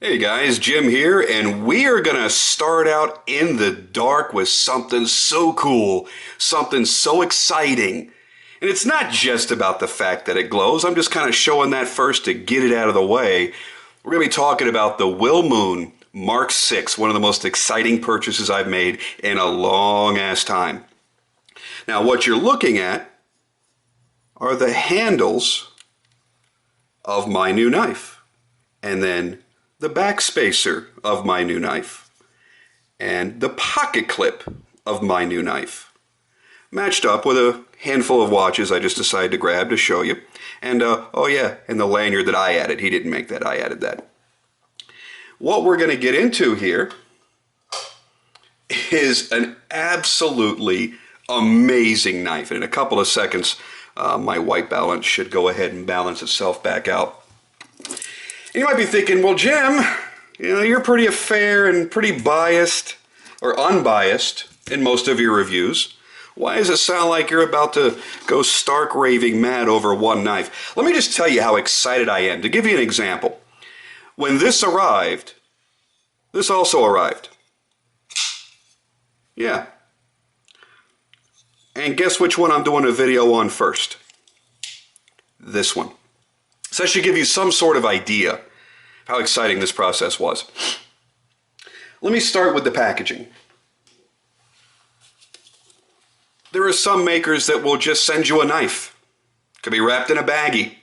Hey guys, Jim here, and we are going to start out in the dark with something so cool, something so exciting. And it's not just about the fact that it glows. I'm just kind of showing that first to get it out of the way. We're going to be talking about the Wilmoon Mark 6, one of the most exciting purchases I've made in a long ass time. Now, what you're looking at are the handles of my new knife, and then the backspacer of my new knife, and the pocket clip of my new knife, matched up with a handful of watches I just decided to grab to show you. And oh yeah, and the lanyard that I added. He didn't make that, I added that. What we're going to get into here is an absolutely amazing knife. And in a couple of seconds, my white balance should go ahead and balance itself back out. You might be thinking, well, Jim, you're pretty fair and pretty biased or unbiased in most of your reviews. Why does it sound like you're about to go stark raving mad over one knife? Let me just tell you how excited I am. To give you an example, when this arrived, this also arrived. Yeah. And guess which one I'm doing a video on first? This one. So that should give you some sort of idea how exciting this process was. Let me start with the packaging. There are some makers that will just send you a knife. It could be wrapped in a baggie.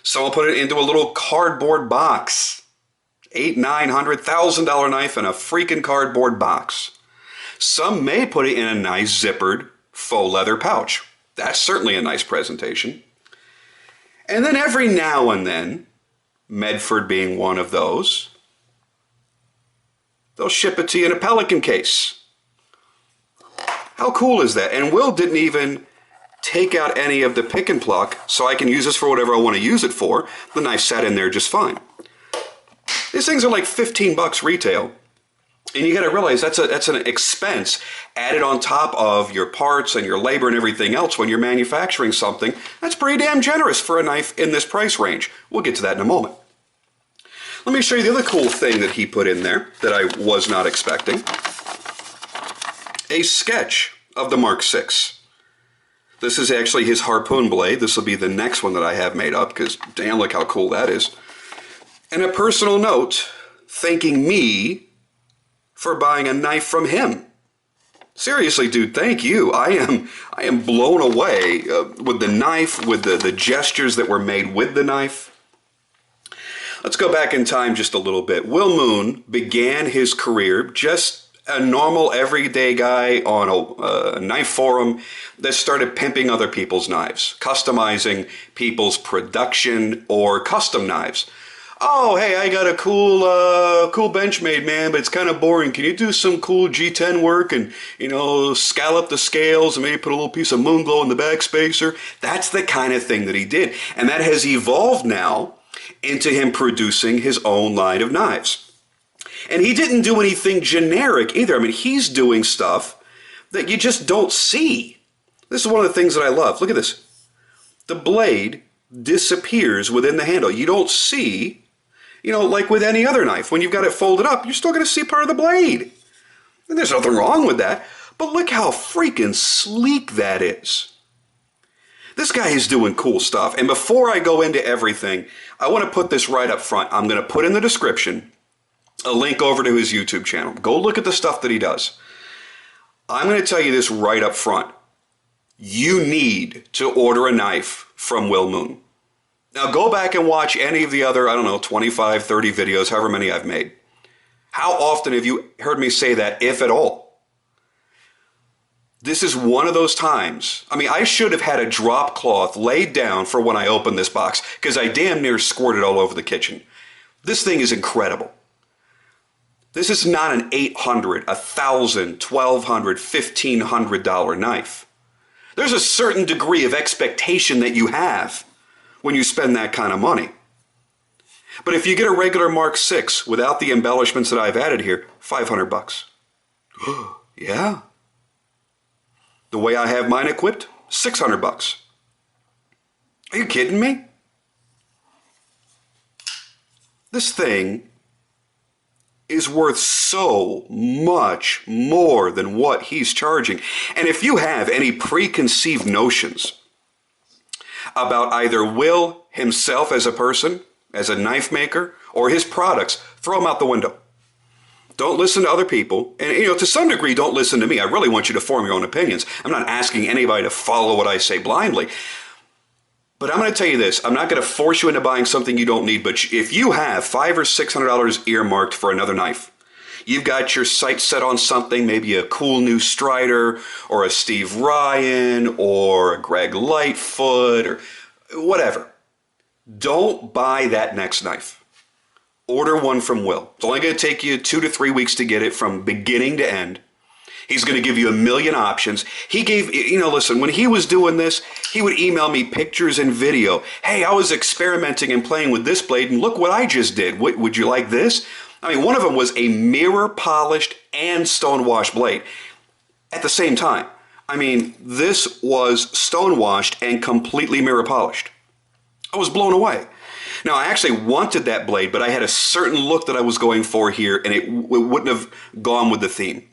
Some will put it into a little cardboard box. $800, $900, $1,000 knife in a freaking cardboard box. Some may put it in a nice zippered faux leather pouch. That's certainly a nice presentation. And then every now and then, Medford being one of those, they'll ship it to you in a Pelican case. How cool is that? And Will didn't even take out any of the pick and pluck, so I can use this for whatever I want to use it for. The knife sat in there just fine. These things are like 15 bucks retail. And you got to realize that's an expense added on top of your parts and your labor and everything else when you're manufacturing something. That's pretty damn generous for a knife in this price range. We'll get to that in a moment. Let me show you the other cool thing that he put in there that I was not expecting. A sketch of the Mark 6. This is actually his harpoon blade. This will be the next one that I have made up because damn, look how cool that is. And a personal note thanking me for buying a knife from him. Seriously, dude, thank you. I am blown away with the knife, with the gestures that were made with the knife. Let's go back in time just a little bit. Wilmoon began his career just a normal, everyday guy on a knife forum that started pimping other people's knives, customizing people's production or custom knives. Oh, hey, I got a cool Benchmade, man, but it's kind of boring. Can you do some cool G10 work and, scallop the scales and maybe put a little piece of moon glow in the backspacer? That's the kind of thing that he did. And that has evolved now into him producing his own line of knives. And he didn't do anything generic either. I mean, he's doing stuff that you just don't see. This is one of the things that I love. Look at this. The blade disappears within the handle. You don't see, like with any other knife, when you've got it folded up, you're still going to see part of the blade. And there's nothing wrong with that. But look how freaking sleek that is. This guy is doing cool stuff. And before I go into everything, I want to put this right up front. I'm going to put in the description a link over to his YouTube channel. Go look at the stuff that he does. I'm going to tell you this right up front. You need to order a knife from Wilmoon. Now go back and watch any of the other, 25, 30 videos, however many I've made. How often have you heard me say that, if at all? This is one of those times. I mean, I should have had a drop cloth laid down for when I opened this box because I damn near squirted all over the kitchen. This thing is incredible. This is not an $800, $1,000, $1,200, $1,500 knife. There's a certain degree of expectation that you have when you spend that kind of money. But if you get a regular Mark 6 without the embellishments that I've added here, 500 bucks. Yeah. The way I have mine equipped, 600 bucks. Are you kidding me? This thing is worth so much more than what he's charging. And if you have any preconceived notions about either Will himself as a person, as a knife maker, or his products, throw them out the window. Don't listen to other people. And, to some degree, don't listen to me. I really want you to form your own opinions. I'm not asking anybody to follow what I say blindly. But I'm going to tell you this. I'm not going to force you into buying something you don't need. But if you have $500 or $600 earmarked for another knife, you've got your sights set on something, maybe a cool new Strider or a Steve Ryan or a Greg Lightfoot or whatever. Don't buy that next knife. Order one from Will. It's only going to take you 2 to 3 weeks to get it from beginning to end. He's going to give you a million options. He gave, listen, when he was doing this, he would email me pictures and video. Hey, I was experimenting and playing with this blade, and look what I just did. Would you like this? I mean, one of them was a mirror polished and stone-washed blade at the same time. I mean, this was stone-washed and completely mirror polished. I was blown away. Now, I actually wanted that blade, but I had a certain look that I was going for here, and it wouldn't have gone with the theme.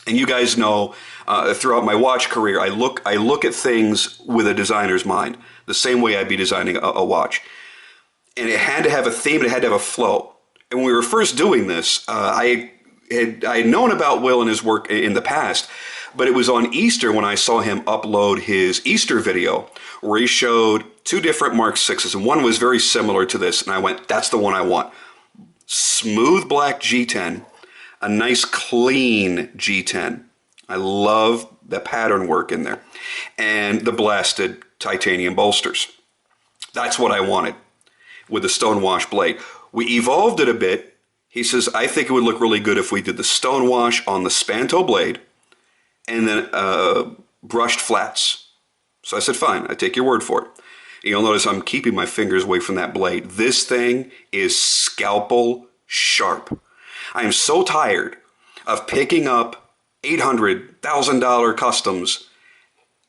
And you guys know, throughout my watch career, I look at things with a designer's mind, the same way I'd be designing a watch. And it had to have a theme, and it had to have a flow. And when we were first doing this, I had known about Will and his work in the past, but it was on Easter when I saw him upload his Easter video, where he showed 2 different Mark 6s, and one was very similar to this, and I went, that's the one I want. Smooth black G10. A nice clean G10. I love the pattern work in there. And the blasted titanium bolsters. That's what I wanted with the stonewash blade. We evolved it a bit. He says, I think it would look really good if we did the stonewash on the Spanto blade and then brushed flats. So I said, fine, I take your word for it. You'll notice I'm keeping my fingers away from that blade. This thing is scalpel sharp. I am so tired of picking up $800, $1,000 customs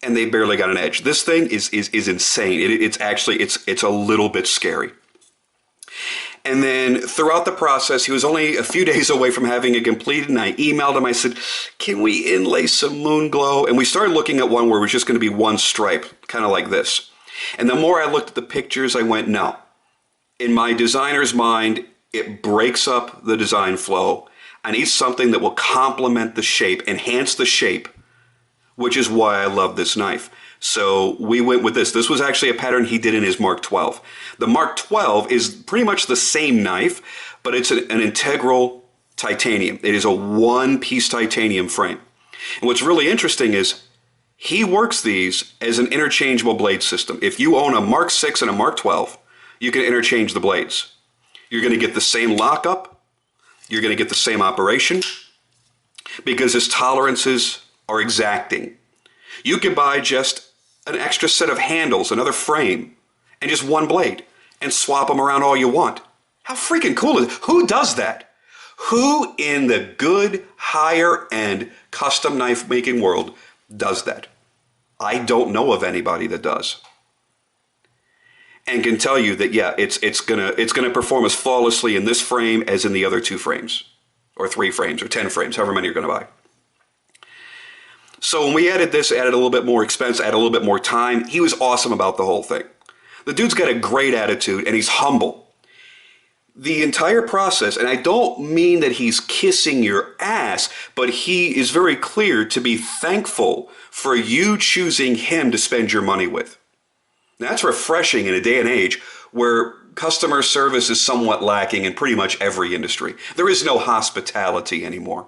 and they barely got an edge. This thing is insane. It's a little bit scary. And then throughout the process, he was only a few days away from having it completed, and I emailed him. I said, can we inlay some moon glow? And we started looking at one where it was just going to be one stripe, kind of like this. And the more I looked at the pictures, I went, no. In my designer's mind, it breaks up the design flow. I need something that will complement the shape, enhance the shape, which is why I love this knife. So we went with this. This was actually a pattern he did in his Mark 12. The Mark 12 is pretty much the same knife, but it's an integral titanium. It is a one-piece titanium frame. And what's really interesting is he works these as an interchangeable blade system. If you own a Mark 6 and a Mark 12, you can interchange the blades. You're going to get the same lockup. You're going to get the same operation because his tolerances are exacting. You can buy just an extra set of handles, another frame, and just one blade and swap them around all you want. How freaking cool is it? Who does that? Who in the good, higher-end custom knife making world does that? I don't know of anybody that does. And can tell you that, yeah, it's gonna perform as flawlessly in this frame as in the other 2 frames, or 3 frames, or 10 frames, however many you're gonna buy. So when we added this, added a little bit more expense, added a little bit more time, he was awesome about the whole thing. The dude's got a great attitude, and he's humble. The entire process, and I don't mean that he's kissing your ass, but he is very clear to be thankful for you choosing him to spend your money with. That's refreshing in a day and age where customer service is somewhat lacking in pretty much every industry. There is no hospitality anymore.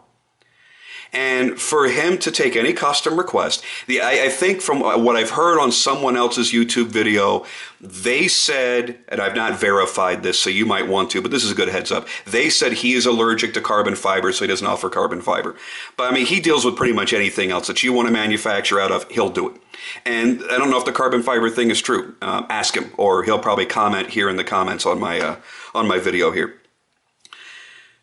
And for him to take any custom request, I think from what I've heard on someone else's YouTube video, they said, and I've not verified this, so you might want to, but this is a good heads up. They said he is allergic to carbon fiber, so he doesn't offer carbon fiber. But I mean, he deals with pretty much anything else that you want to manufacture out of, he'll do it. And I don't know if the carbon fiber thing is true. Ask him, or he'll probably comment here in the comments on my video here.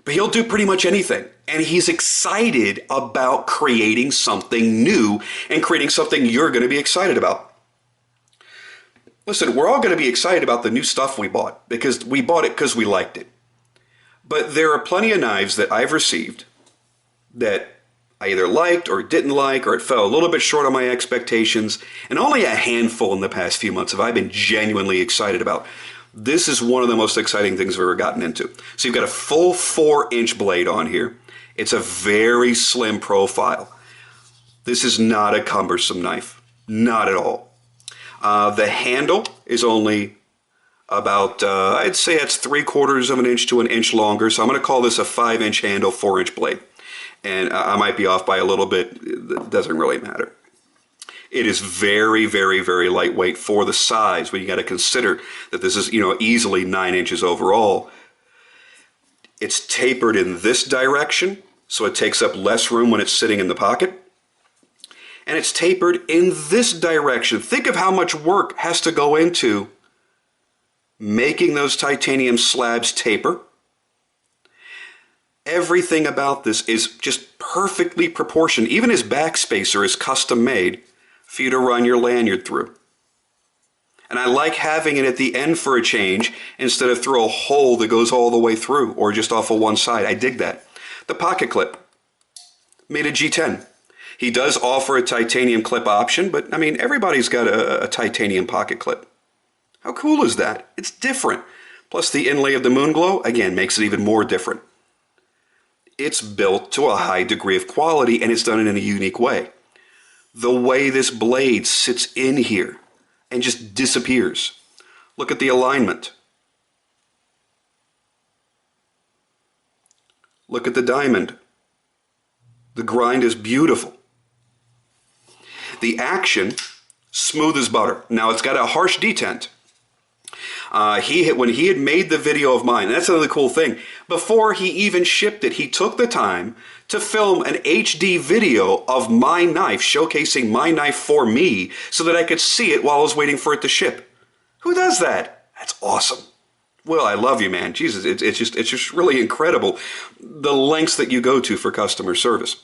But he'll do pretty much anything. And he's excited about creating something new and creating something you're going to be excited about. Listen, we're all going to be excited about the new stuff we bought because we bought it because we liked it. But there are plenty of knives that I've received that I either liked or didn't like, or it fell a little bit short of my expectations, and only a handful in the past few months have I been genuinely excited about. This is one of the most exciting things I've ever gotten into. So you've got a full 4-inch blade on here. It's a very slim profile. This is not a cumbersome knife. Not at all. The handle is only about, I'd say it's 3/4 of an inch to an inch longer. So I'm going to call this a 5-inch handle, 4-inch blade. And I might be off by a little bit. It doesn't really matter. It is very, very, very lightweight for the size, but you got to consider that this is, easily 9 inches overall. It's tapered in this direction, so it takes up less room when it's sitting in the pocket. And it's tapered in this direction. Think of how much work has to go into making those titanium slabs taper. Everything about this is just perfectly proportioned. Even his backspacer is custom made for you to run your lanyard through. And I like having it at the end for a change instead of through a hole that goes all the way through or just off of one side. I dig that. The pocket clip, made of G10. He does offer a titanium clip option, but I mean, everybody's got a titanium pocket clip. How cool is that? It's different. Plus the inlay of the Moonglow, again, makes it even more different. It's built to a high degree of quality, and it's done in a unique way. The way this blade sits in here and just disappears. Look at the alignment. Look at the diamond. The grind is beautiful. The action, smooth as butter. Now it's got a harsh detent. When he had made the video of mine, and that's another cool thing, before he even shipped it, he took the time to film an HD video of my knife, showcasing my knife for me, so that I could see it while I was waiting for it to ship. Who does that? That's awesome. Will, I love you, man. Jesus, it's just really incredible the lengths that you go to for customer service.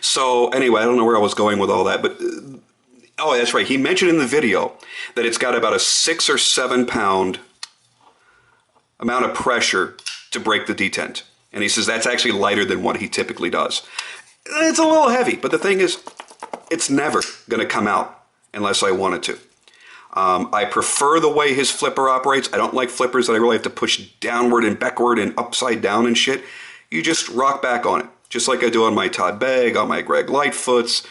So anyway, I don't know where I was going with all that, but oh, that's right. He mentioned in the video that it's got about a 6 or 7 pound amount of pressure to break the detent. And he says that's actually lighter than what he typically does. It's a little heavy, but the thing is, it's never going to come out unless I want it to. I prefer the way his flipper operates. I don't like flippers that I really have to push downward and backward and upside down and shit. You just rock back on it, just like I do on my Todd Begg, on my Greg Lightfoots,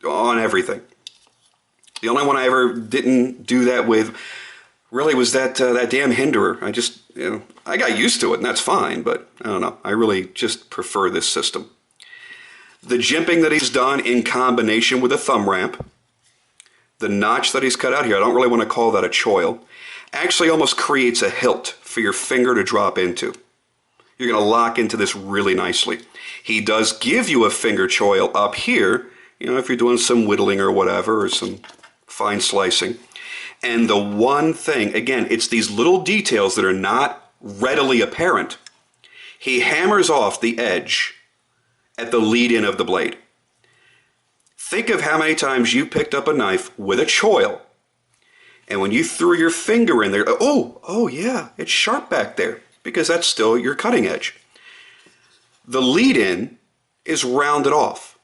on everything. The only one I ever didn't do that with really was that damn Hinderer. I got used to it, and that's fine, but I don't know. I really just prefer this system. The jimping that he's done in combination with a thumb ramp, the notch that he's cut out here, I don't really want to call that a choil, actually almost creates a hilt for your finger to drop into. You're going to lock into this really nicely. He does give you a finger choil up here, if you're doing some whittling or whatever, or some fine slicing. And the one thing, again, it's these little details that are not readily apparent. He hammers off the edge at the lead-in of the blade. Think of how many times you picked up a knife with a choil, and when you threw your finger in there, oh yeah, it's sharp back there, because that's still your cutting edge. The lead-in is rounded off,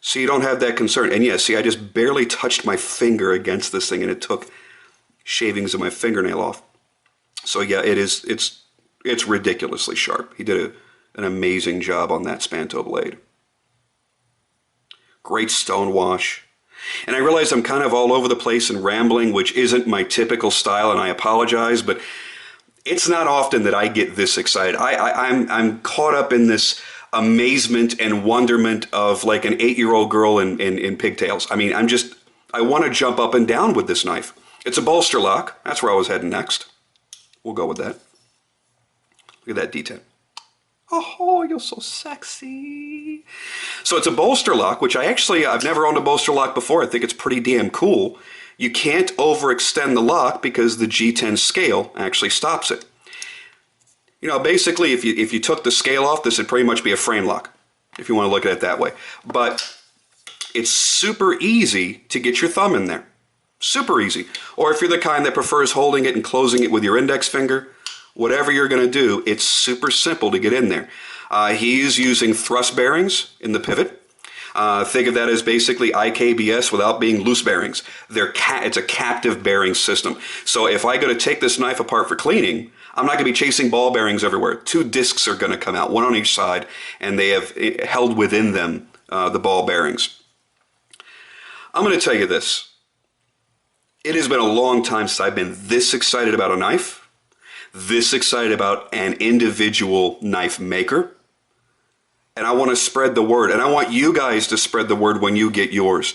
so you don't have that concern. And yeah, see, I just barely touched my finger against this thing, and it took shavings of my fingernail off. So yeah, it's ridiculously sharp. He did an amazing job on that Spanto blade. Great stone wash. And I realize I'm kind of all over the place and rambling, which isn't my typical style, and I apologize, but it's not often that I get this excited. I'm caught up in this amazement and wonderment of like an 8-year-old girl in pigtails. I mean, I want to jump up and down with this knife. It's a bolster lock. That's where I was heading next. We'll go with that. Look at that detent. Oh, you're so sexy. So it's a bolster lock, which I've never owned a bolster lock before. I think it's pretty damn cool. You can't overextend the lock because the G10 scale actually stops it. Basically, if you took the scale off, this would pretty much be a frame lock, if you want to look at it that way. But it's super easy to get your thumb in there. Super easy. Or if you're the kind that prefers holding it and closing it with your index finger, whatever you're going to do, it's super simple to get in there. He's using thrust bearings in the pivot. Think of that as basically IKBS without being loose bearings. It's a captive bearing system. So if I go to take this knife apart for cleaning, I'm not going to be chasing ball bearings everywhere. 2 discs are going to come out, one on each side, and they have held within them the ball bearings. I'm going to tell you this. It has been a long time since I've been this excited about a knife, this excited about an individual knife maker. And I want to spread the word, and I want you guys to spread the word when you get yours.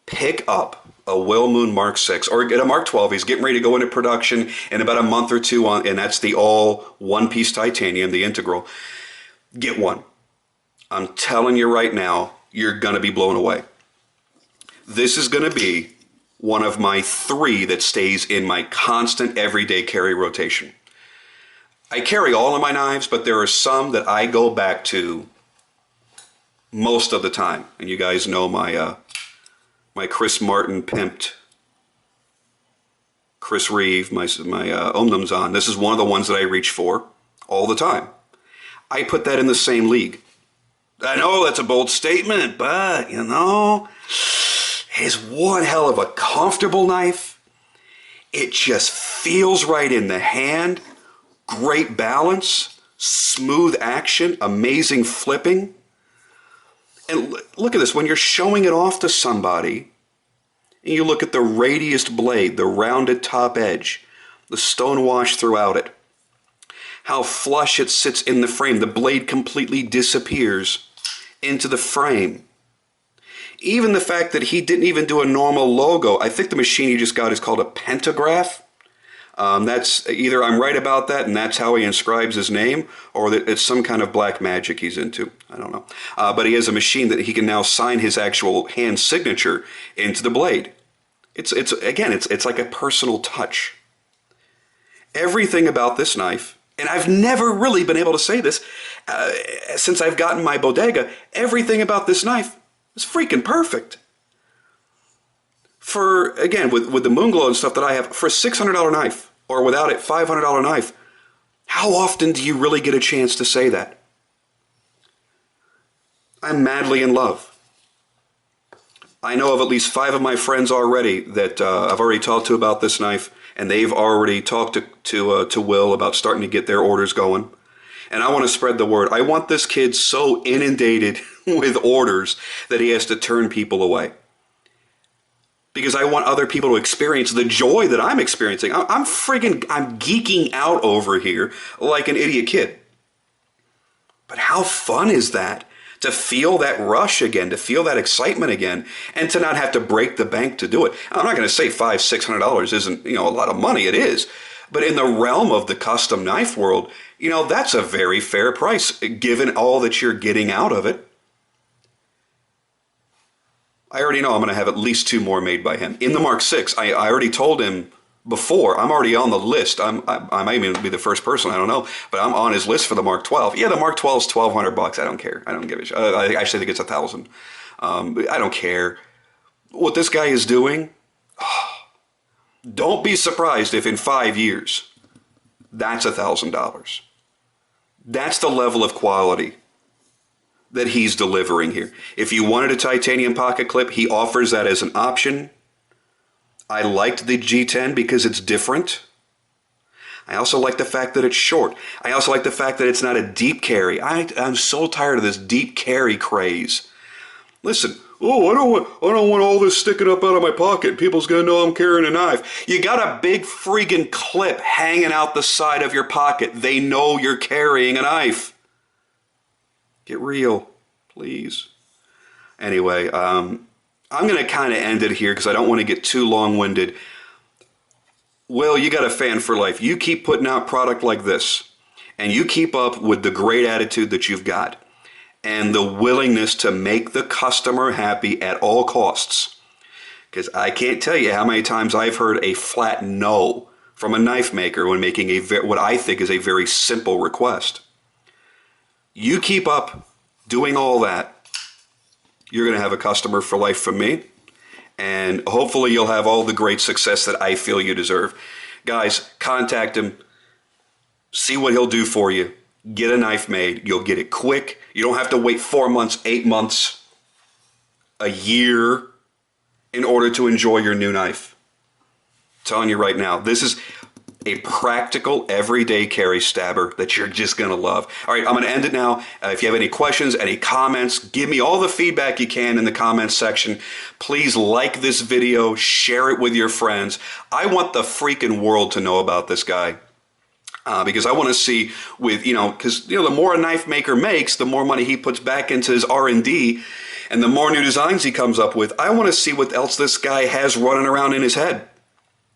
Pick up a Will Moon Mark 6 or get a Mark 12. He's getting ready to go into production in about a month or two, and that's the all one-piece titanium, the integral. Get one. I'm telling you right now, you're going to be blown away. This is going to be one of my 3 that stays in my constant everyday carry rotation. I carry all of my knives, but there are some that I go back to most of the time. And you guys know my my Chris Martin pimped Chris Reeve, my Omnum's on. This is one of the ones that I reach for all the time. I put that in the same league. I know that's a bold statement, but you know, it's one hell of a comfortable knife. It just feels right in the hand. Great balance, smooth action, amazing flipping. And look at this, when you're showing it off to somebody, and you look at the radiused blade, the rounded top edge, the stone wash throughout it, how flush it sits in the frame, the blade completely disappears into the frame. Even the fact that he didn't even do a normal logo, I think the machine he just got is called a pentagraph. That's either I'm right about that and that's how he inscribes his name, or that it's some kind of black magic he's into. I don't know. But he has a machine that he can now sign his actual hand signature into the blade. It's like a personal touch. Everything about this knife, and I've never really been able to say this since I've gotten my bodega, everything about this knife is freaking perfect. For, again, with the Moonglow and stuff that I have, for a $600 knife, or without it, $500 knife, how often do you really get a chance to say that? I'm madly in love. I know of at least 5 of my friends already that I've already talked to about this knife, and they've already talked to Will about starting to get their orders going. And I want to spread the word. I want this kid so inundated with orders that he has to turn people away. Because I want other people to experience the joy that I'm experiencing. I'm geeking out over here like an idiot kid. But how fun is that? To feel that rush again, to feel that excitement again, and to not have to break the bank to do it. I'm not going to say $500-600 isn't, a lot of money. It is. But in the realm of the custom knife world, that's a very fair price, given all that you're getting out of it. I already know I'm going to have at least 2 more made by him. In the Mark 6, I already told him before, I'm already on the list. I might even be the first person, I don't know. But I'm on his list for the Mark 12. Yeah, the Mark 12 is $1,200. I don't care. I don't give a shit. I actually think it's $1,000. I don't care. What this guy is doing, don't be surprised if in 5 years, that's $1,000. That's the level of quality that he's delivering here. If you wanted a titanium pocket clip, he offers that as an option. I liked the G10 because it's different. I also like the fact that it's short. I also like the fact that it's not a deep carry. I'm so tired of this deep carry craze. Listen, I don't want all this sticking up out of my pocket. People's gonna know I'm carrying a knife. You got a big freaking clip hanging out the side of your pocket. They know you're carrying a knife. Get real, please. Anyway, I'm going to kind of end it here because I don't want to get too long-winded. Will, you got a fan for life. You keep putting out product like this, and you keep up with the great attitude that you've got, and the willingness to make the customer happy at all costs. Because I can't tell you how many times I've heard a flat no from a knife maker when making what I think is a very simple request. You keep up doing all that, you're going to have a customer for life from me, and hopefully you'll have all the great success that I feel you deserve. Guys, contact him. See what he'll do for you. Get a knife made. You'll get it quick. You don't have to wait 4 months, 8 months, a year in order to enjoy your new knife. I'm telling you right now, this is a practical, everyday carry stabber that you're just going to love. All right, I'm going to end it now. If you have any questions, any comments, give me all the feedback you can in the comments section. Please like this video, share it with your friends. I want the freaking world to know about this guy. Because I want to see with, because, the more a knife maker makes, the more money he puts back into his R&D, and the more new designs he comes up with. I want to see what else this guy has running around in his head.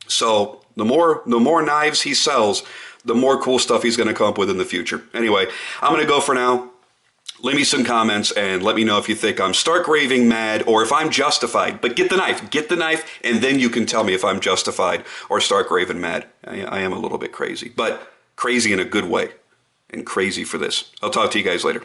So the more knives he sells, the more cool stuff he's going to come up with in the future. Anyway, I'm going to go for now. Leave me some comments and let me know if you think I'm stark raving mad or if I'm justified. But get the knife, and then you can tell me if I'm justified or stark raving mad. I am a little bit crazy, but crazy in a good way, and crazy for this. I'll talk to you guys later.